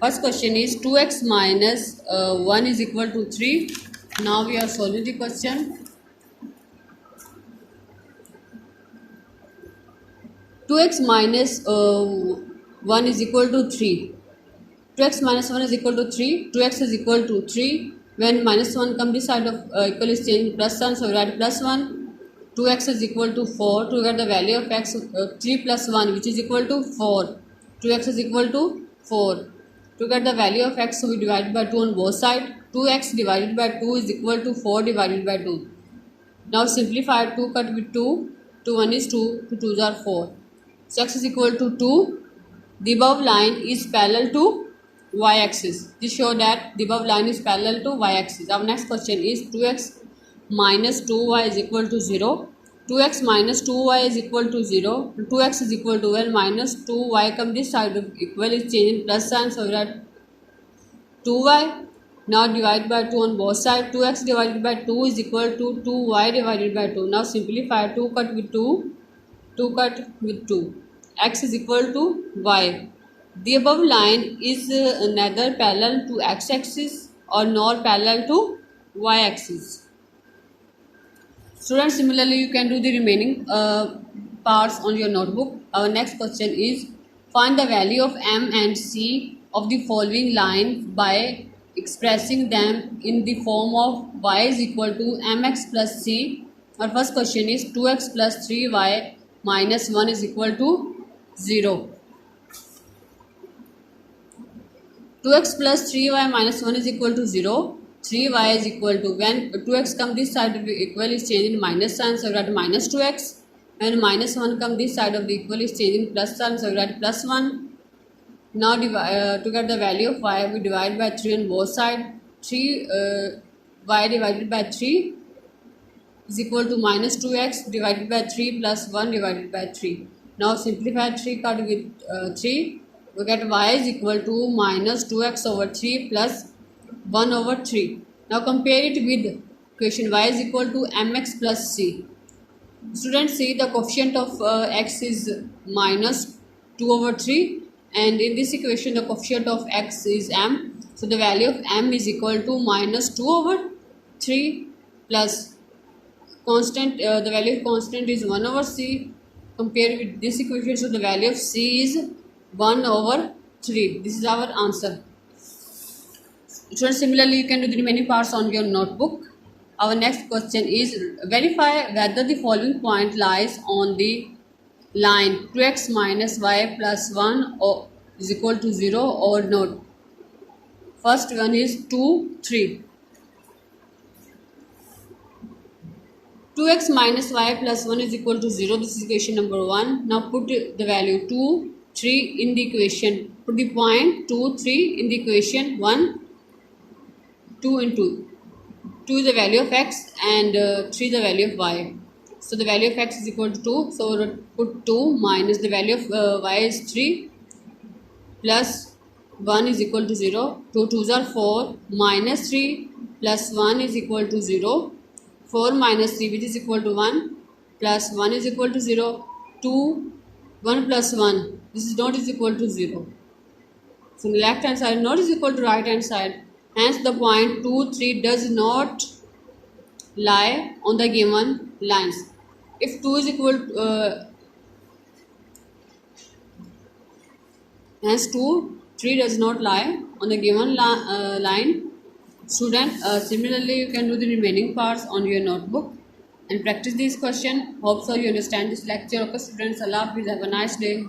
First question is 2x minus 1 is equal to 3. Now we are solving the question. 2x minus 1 is equal to 3. 2x minus 1 is equal to 3. 2x is equal to 3. When minus 1 comes this side of equal is changed plus 1, so we write plus 1. 2x is equal to 4. To get the value of x, 3 plus 1, which is equal to 4. 2x is equal to 4. To get the value of x, so we divide by 2 on both sides. 2x divided by 2 is equal to 4 divided by 2. Now simplify 2 cut with 2. 2 1 is 2. 2 2s are 4. So x is equal to 2. The above line is parallel to y-axis. This shows that the above line is parallel to y-axis. Our next question is 2x minus 2y is equal to 0. 2x minus 2y is equal to 0. 2x is equal to, well, minus 2y come this side of equal is changing plus sign, so we write 2y. Now divide by 2 on both sides. 2x divided by 2 is equal to 2y divided by 2. Now simplify 2 cut with 2. 2 cut with 2. X is equal to y. The above line is neither parallel to x-axis or nor parallel to y-axis. Students, similarly you can do the remaining parts on your notebook. Our next question is find the value of m and c of the following line by expressing them in the form of y is equal to mx plus c. Our first question is 2x plus 3y minus 1 is equal to 0. 2x plus 3y minus 1 is equal to 0. 3y is equal to, when 2x come this side of the equal is changing minus sign, so we write minus 2x. When minus 1 come this side of the equal is changing plus sign, so we write plus 1. Now to get the value of y, we divide by 3 on both sides. 3 y divided by 3 is equal to minus 2x divided by 3 plus 1 divided by 3. Now simplify 3 cut with 3. We get y is equal to minus 2x over 3 plus 1 over 3. Now compare it with equation y is equal to mx plus c. Students, see the coefficient of x is minus 2 over 3, and in this equation the coefficient of x is m. So the value of m is equal to minus 2 over 3 plus constant, the value of constant is 1 over c. Compare with this equation, so the value of c is 1 over 3. This is our answer. So similarly you can do the remaining parts on your notebook. Our next question is verify whether the following point lies on the line 2x minus y plus 1 or is equal to 0 or not. First one is 2, 3. 2x minus y plus 1 is equal to 0. This is equation number 1. Now put the value 2, 3 in the equation. Put the point 2, 3 in the equation 1, 2 into 2 is the value of x and 3 the value of y. So the value of x is equal to 2. So put 2 minus the value of y is 3 plus 1 is equal to 0. 2 2s are 4 minus 3 plus 1 is equal to 0. 4 minus 3 which is equal to 1 plus 1 is equal to 0. 2, 1 plus 1, this is not is equal to 0. So the left hand side not is equal to right hand side. Hence the point 2, 3 does not lie on the given lines. If 2 is equal to, hence 2, 3 does not lie on the given line. Student, similarly you can do the remaining parts on your notebook and practice this question. Hope so you understand this lecture. Okay students, Allah Hafiz, have a nice day.